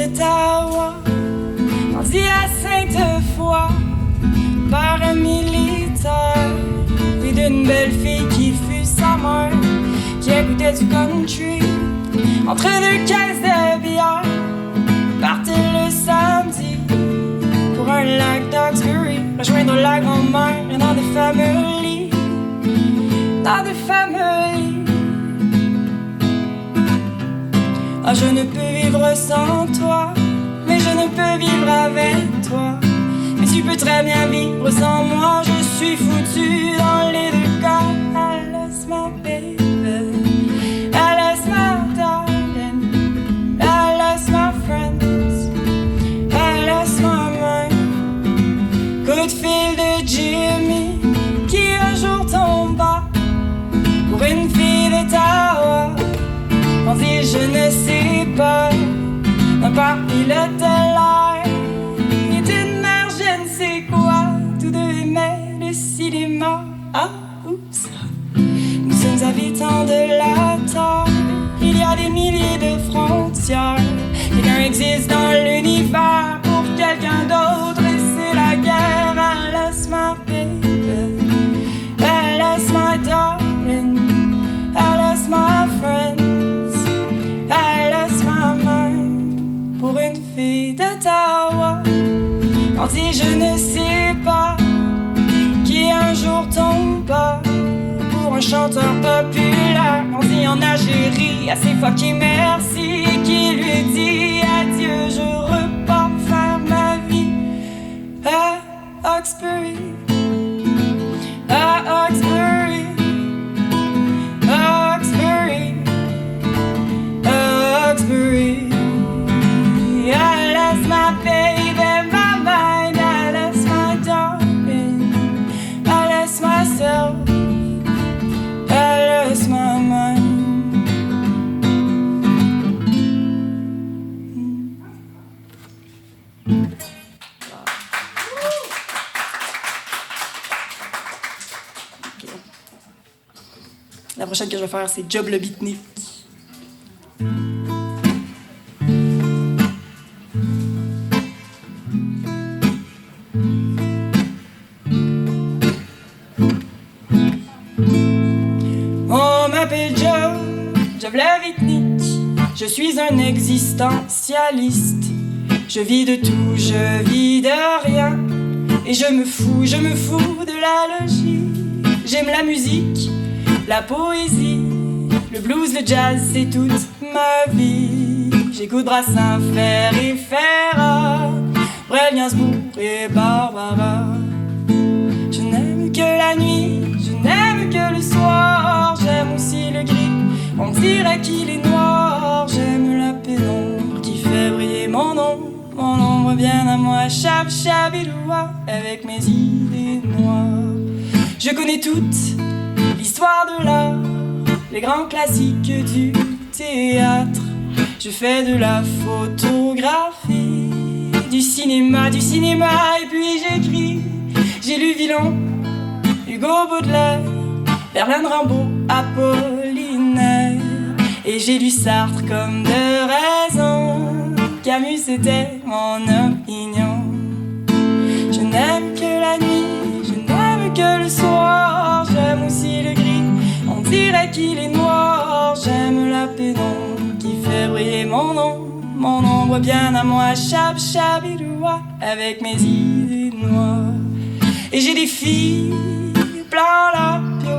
d'Ottawa, grandi à Sainte-Foy par un militaire, et d'une belle fille qui fut sa mère, qui écoutait du country entre deux caisses de bière. Partait le samedi pour un lac d'Hawkesbury, rejoindre la grand-mère dans des fameux lits, dans des fameux lits. Ah, je ne peux vivre sans toi, mais je ne peux vivre avec toi. Mais tu peux très bien vivre sans moi, je suis foutu dans les deux cas. I lost my baby, I lost my darling, I lost my friends, I lost my mind. Coup de fil de Jimmy qui un jour tomba pour une fille d'Ottawa. On dit je ne sais pas, un père pilote l'air et d'une mère je ne sais quoi. Tous deux aimaient le cinéma. Ah, oups. Nous sommes habitants de la Terre, il y a des milliers de frontières. Quelqu'un existe dans l'univers pour quelqu'un d'autre et c'est la guerre. I lost my baby, I lost my darling, I lost my friend, I lost my mind. Pour une fille d'Ottawa, on dit je ne sais pas, qui un jour tombe pas. Pour un chanteur populaire, on dit en Algérie à ses fucky merci, et qui lui dit adieu, je repars faire ma vie à Hawkesbury, à Hawkesbury, à Hawkesbury, à Hawkesbury. I lost my baby, my mind, I lost my darling, I lost myself, I lost my mind. La prochaine que je vais faire, c'est Job le beatnik. On m'appelle Job le beatnik. Je suis un existentialiste. Je vis de tout, je vis de rien. Et je me fous de la logique. J'aime la musique, la poésie, le blues, le jazz, c'est toute ma vie. J'écoute Brassens, Fer et Ferrat, Brel, Gainsbourg et Barbara. Je n'aime que la nuit, je n'aime que le soir. J'aime aussi le gris, on dirait qu'il est noir. J'aime la pénombre qui fait briller mon ombre bien à moi. Chab, chabidoua, avec mes idées noires. Je connais toute l'histoire de l'art, les grands classiques du théâtre. Je fais de la photographie, du cinéma, et puis j'écris. J'ai lu Villon, Hugo Baudelaire, Verlaine, Rimbaud, Apollinaire. Et j'ai lu Sartre comme de raison, Camus c'était mon opinion. Je n'aime que la nuit, je n'aime que le soir. J'aime aussi le gris, on dirait qu'il est noir. J'aime la pénombre qui fait briller mon ombre bien à moi. Chab, chabidoua, avec mes idées noires. Et j'ai des filles plein la pio,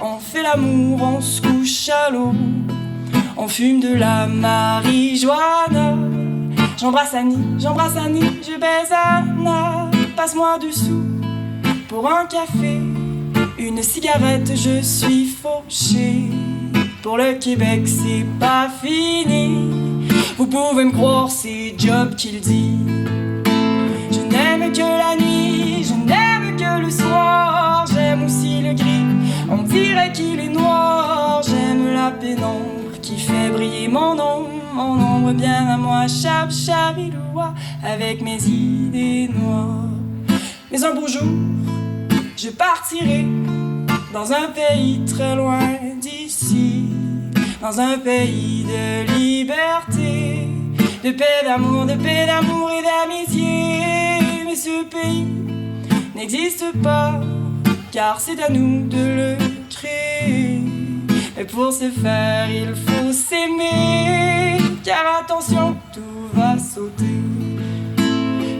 on fait l'amour, on se couche à l'eau, on fume de la marijuana. J'embrasse Annie, je baise Anna. Passe-moi du sou pour un café, une cigarette, je suis fauché. Pour le Québec, c'est pas fini. Vous pouvez me croire, c'est Job qui le dit. Je n'aime que la nuit, je n'aime que le soir. J'aime aussi le gris, on dirait qu'il est noir. J'aime la pénombre qui fait briller mon ombre bien à moi. Chab, chabidoua, avec mes idées noires. Mais un beau jour, je partirai dans un pays très loin d'ici, dans un pays de liberté, de paix d'amour et d'amitié. Mais ce pays n'existe pas, car c'est à nous de le créer. Mais pour ce faire, il faut s'aimer, car attention, tout va sauter.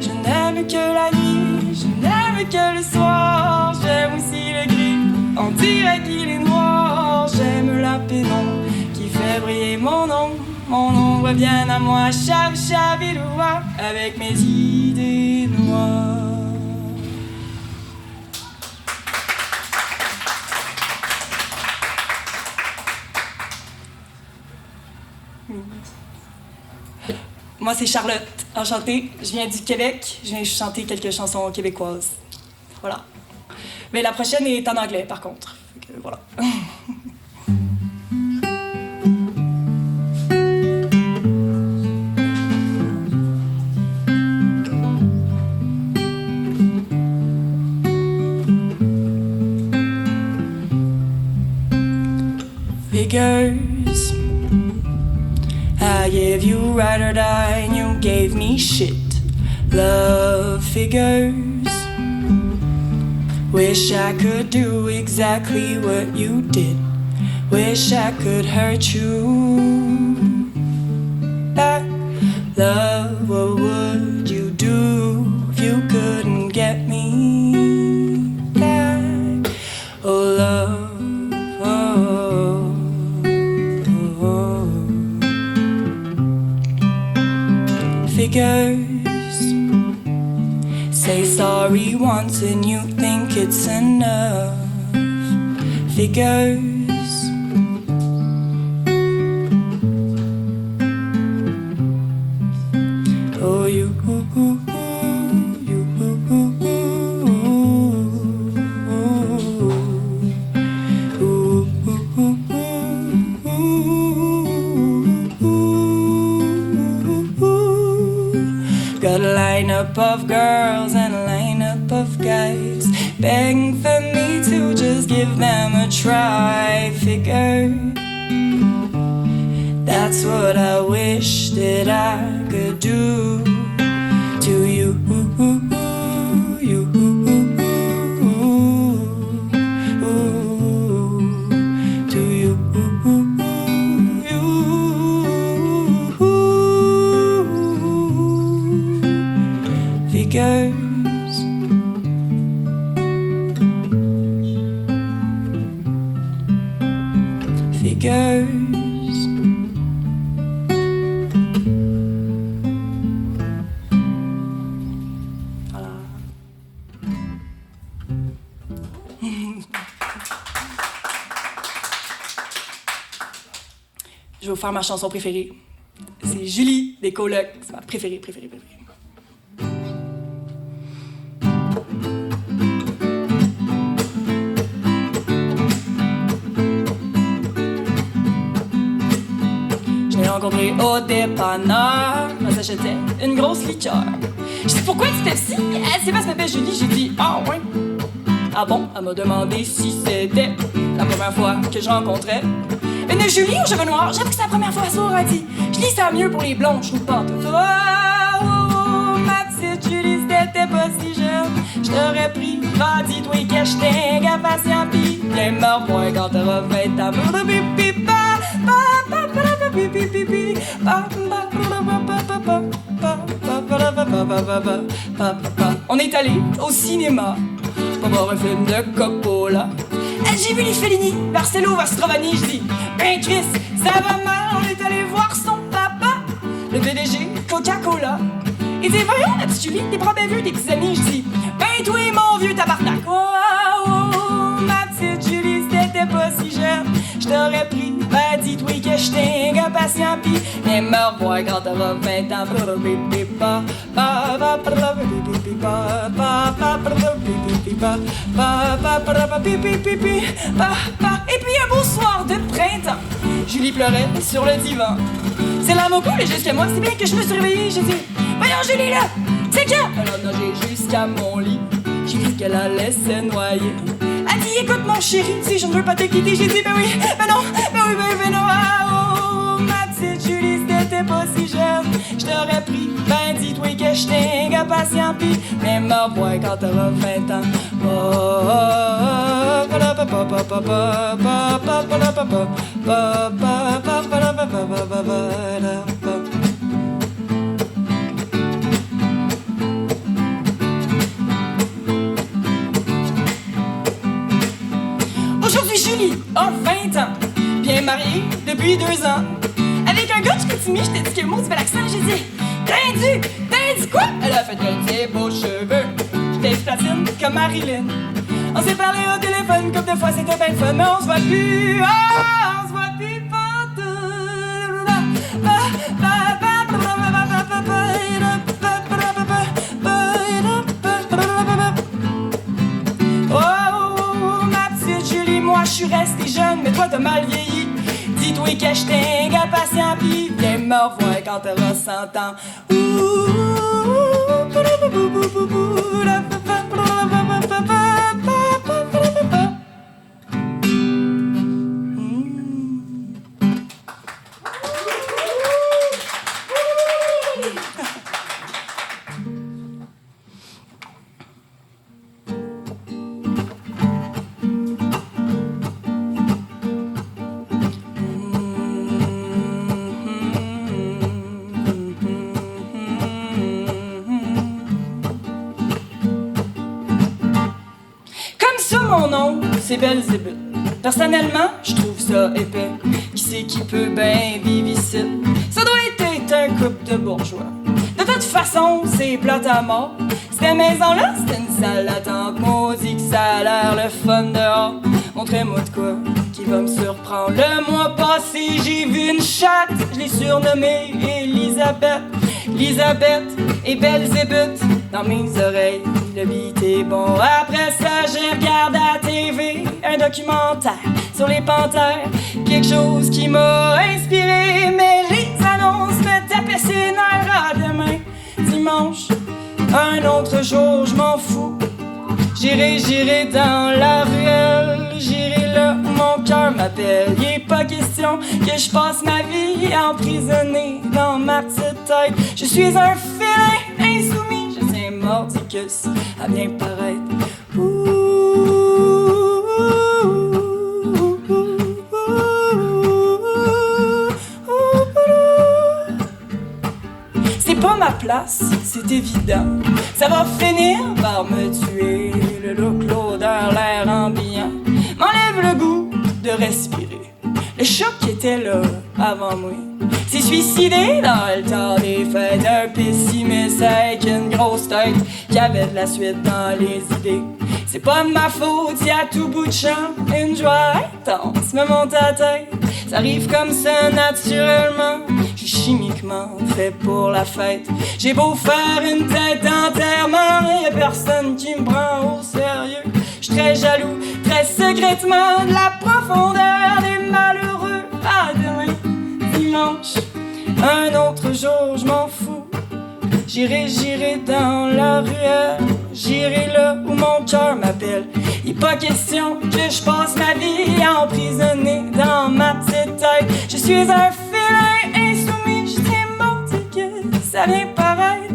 Je n'aime que la nuit, je n'aime que le soir. J'aime aussi le gris, on dirait qu'il est noir. J'aime la pénombre qui fait briller mon ombre vient à moi, chave, chaviloua, avec mes idées noires. Moi, c'est Charlotte, enchantée. Je viens du Québec. Je viens chanter quelques chansons québécoises. Voilà. Mais la prochaine est en anglais, par contre. Fait que, voilà. Figures, I gave you ride or die and you gave me shit. Love figures, wish I could do exactly what you did. Wish I could hurt you back. Love, what would you do if you couldn't get me back? Oh, love. Figures, say sorry once and you think it's enough. Figures, oh you, got a lineup of girls and a lineup of guys begging for me to just give them a try. Figure, that's what I wish that I could do to you. Figures, figures, voilà. Je vais vous faire ma chanson préférée. C'est Julie des Colocs. C'est ma préférée. Rencontré au dépanneur, on s'achetait une grosse liqueur. Je dis pourquoi tu Pepsi? Elle s'est pas m'appelle Julie, j'ai dit ah ouais. Ah bon? Elle m'a demandé si c'était la première fois que je rencontrais une Julie aux cheveux noirs. J'avoue que c'est la première fois, sourd, elle dit. Je lis ça mieux pour les blondes, je trouve pas tout. Oh, ma petite Julie, si t'étais pas si jeune, je t'aurais pris, bandit, toi que je t'ai patient pis viens me revoir quand t'auras fait ta pipi. On est allé au cinéma pour voir un film de Coppola. J'ai vu les Fellini, Barcelo, Stravani. Je dis, ben Chris, ça va mal. On est allé voir son papa, le PDG Coca-Cola. Il dit, voyons la petite Julie, t'es pas bien vu, tes petits amis. Je dis, ben toi mon vieux tabarnak. Oh, ma petite Julie, si t'étais pas si jeune, je t'aurais pris. Ben dis-toi que je t'ai un patient pis viens me revoir quand t'auras 20 ans. Et puis un beau soir de printemps, Julie pleurait sur le divan. C'est là mon coule jusqu'à moi, c'est bien que je me suis réveillée. J'ai dit, voyons Julie là, c'est que elle a nagé jusqu'à mon lit. J'ai vu qu'elle allait se noyer. Elle dit, écoute mon chéri, si je ne veux pas te quitter. J'ai dit, ben oui, ben non, ben oui, ben non. Ah, oh, ma petite Julie, si t'étais pas si jeune, je t'aurais m'aurais pris. Ben dis-toi que j'étais un gars patient pis viens me revoir quand t'auras 20 ans. Aujourd'hui, Julie a 20 ans, bien mariée depuis 2 ans. Avec un gars du Chicoutimi, je t'ai dit que le mot du bel accent, j'ai dit t'as dit quoi? Elle a fait tes beaux cheveux, t'es platine comme Marilyn. On s'est parlé au téléphone comme 2 fois, c'était bien fun, mais on se voit plus, on se voit plus partout. Oh, ma petite Julie, moi je suis restée jeune, mais toi t'as mal vieilli. Dis-toi que j'étais un gars patient pis viens me revoir quand t'auras 100 ans. Mon nom, c'est Belzébuth. Personnellement, je trouve ça épais. Qui c'est qui peut bien vivre ici? Ça doit être un couple de bourgeois. De toute façon, c'est plate à mort. Cette maison-là, c'est une salle d'attente. Maudit que ça a l'air le fun dehors. Montrez-moi de quoi qui va me surprendre. Le mois passé, j'ai vu une chatte. Je l'ai surnommée Elisabeth. Elisabeth et Belzébuth dans mes oreilles. Le beat est bon. Après ça, je regarde à la TV un documentaire sur les panthères. Quelque chose qui m'a inspiré. Mais les annonces me tapaient ses nerfs. À demain, dimanche, un autre jour, je m'en fous. J'irai dans la ruelle. J'irai là où mon cœur m'appelle. Il est pas question que je passe ma vie emprisonnée dans ma petite tête. Je suis un félin insoumis. Je tiens mordicus à bien paraître. C'est pas ma place, c'est évident. Ça va finir par me tuer. Le look, l'odeur, l'air ambiant m'enlève le goût de respirer. Le choc qui était là avant moi s'est suicidé dans le temps des fêtes. Un pessimiste avec une grosse tête qui avait de la suite dans les idées. C'est pas de ma faute si à tout bout de champ une joie intense me monte à la tête. Ça arrive comme ça naturellement. Je suis chimiquement fait pour la fête. J'ai beau faire une tête d'enterrement, y'a personne qui me prend au sérieux. J'suis très jaloux, très secrètement de la profondeur des malheureux. À demain, dimanche, un autre jour, je m'en fous. J'irai dans la ruelle. J'irai là où mon cœur m'appelle. Il est pas question que je passe ma vie emprisonnée dans ma petite tête. Je suis un félin insoumis. Je tiens mon ticket, ça vient paraître.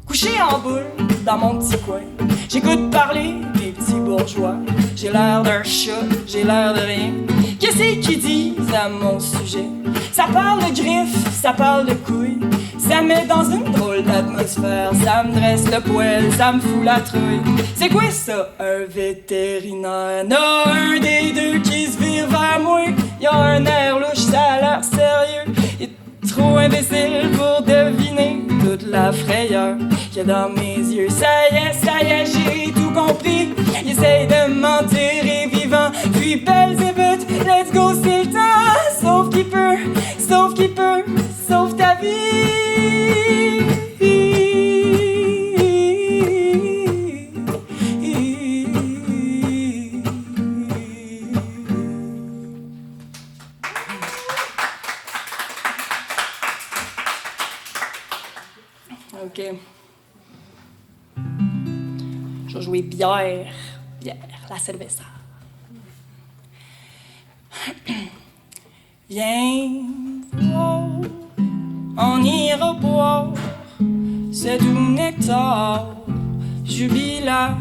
Couché en boule dans mon petit coin, j'écoute parler des petits bourgeois. J'ai l'air d'un chat, j'ai l'air de rien. Qu'est-ce qu'ils disent à mon sujet? Ça parle de griffes, ça parle de couilles. Ça me met dans une drôle d'atmosphère. Ça me dresse le poil, ça me fout la trouille. C'est quoi ça, un vétérinaire? N'a un des deux qui se vire vers moi. Y'a un air louche, ça a l'air sérieux. Il est trop imbécile pour deviner toute la frayeur qu'il y a dans mes yeux. Ça y est, j'ai tout compris. Il essaye de m'enterrer vivant. Puis Belzébuth, let's go, c'est le temps. Sauf qu'il peut, sauve ta vie. Ok. Je vais jouer bière, la cerveza. Viens voir, on ira boire ce doux nectar jubilatoire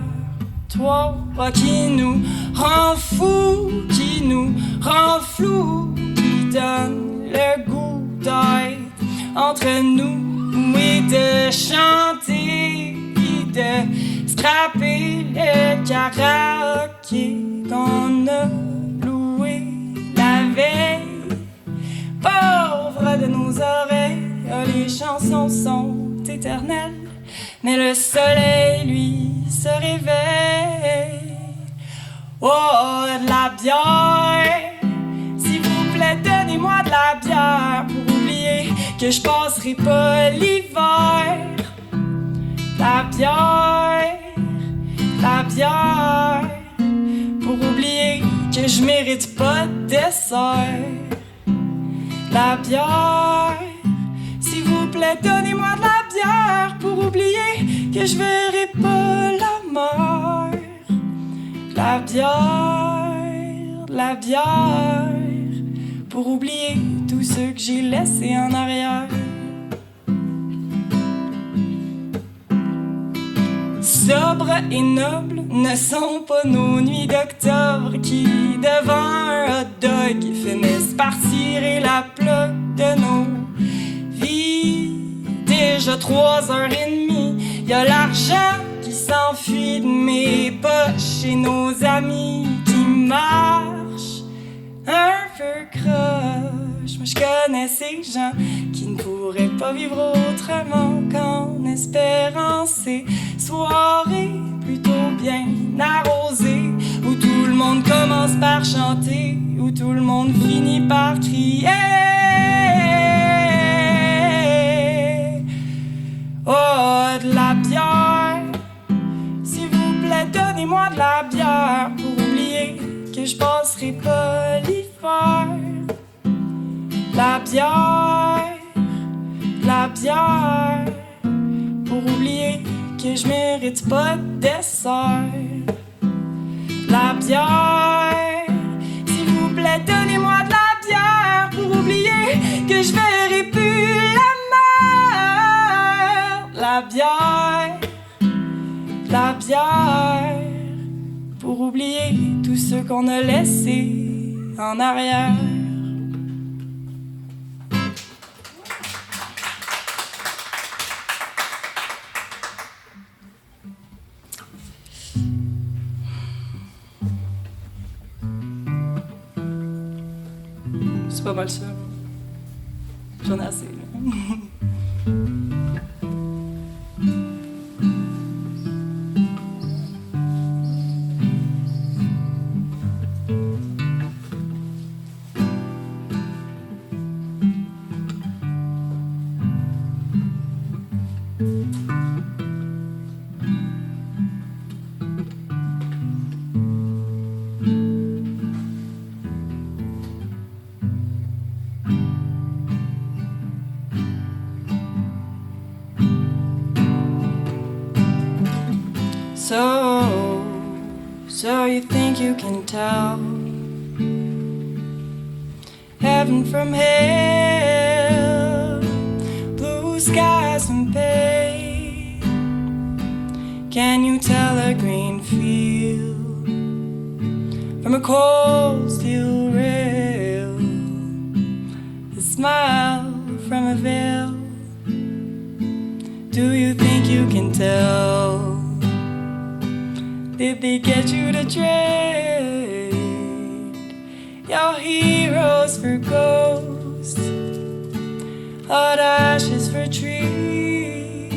qui nous rend fous, qui nous rend flous, qui donne le goût d'être entre nous et de chanter et de scraper le karaoké qu'on a loué la veille. Pauvre de nos oreilles, les chansons sont éternelles, mais le soleil, lui, se réveille. Oh, de la bière, s'il vous plaît, donnez-moi de la bière pour oublier que je passerai pas l'hiver. La bière, pour oublier que je mérite pas de dessert. La bière, s'il vous plaît, donnez-moi de la bière pour oublier que je verrai pas la mer. La bière, pour oublier tous ceux que j'ai laissés en arrière. Sobre et nobles ne sont pas nos nuits d'octobre qui, devant un hot dog, finissent par tirer la plaque de nos vies. Déjà 3h30, y a l'argent qui s'enfuit de mes poches et nos amis qui marchent un peu croche. Moi je connais ces gens qui ne pourraient pas vivre autrement qu'en espérant ces soirées plutôt bien arrosées, où tout le monde commence par chanter, où tout le monde finit par crier. Oh, de la bière, s'il vous plaît, donnez-moi de la bière pour oublier que je passerai pas l'hiver. La bière, pour oublier que je mérite pas de dessert. La bière, s'il vous plaît, donnez-moi de la bière pour oublier que je verrai plus la mer. La bière, pour oublier tous ceux qu'on a laissés en arrière. C'est pas mal ça. J'en ai assez. So you think you can tell heaven from hell, blue skies from pain? Can you tell a green field from a cold steel rail, a smile from a veil? Do you think you can tell? Did they get you to trade your heroes for ghosts, hot ashes for trees,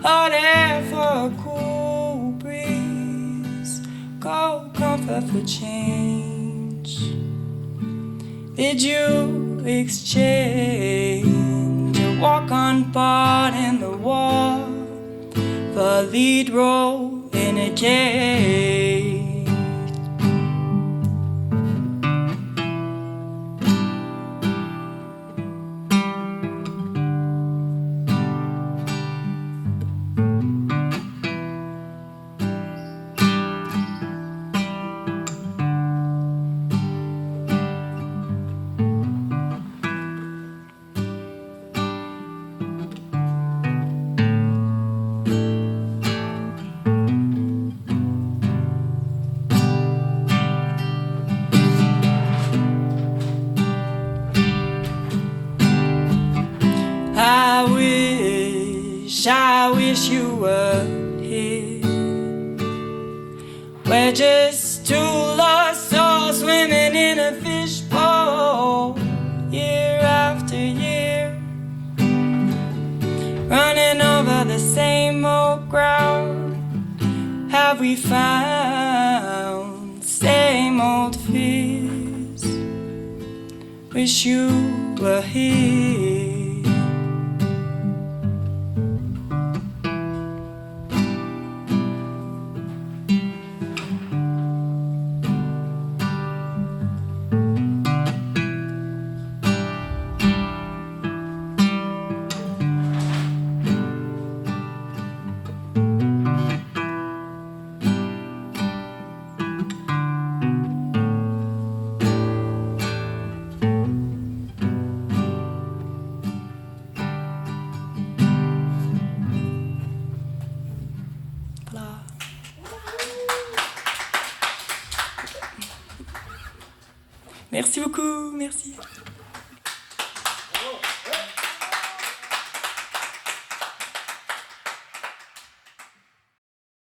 hot air for a cool breeze, cold comfort for change? Did you exchange a walk-on part in the wall for lead role in a cage? Gosh, I wish you were here. We're just two lost souls swimming in a fishbowl, year after year, running over the same old ground. Have we found same old fears? Wish you were here. Merci beaucoup, merci.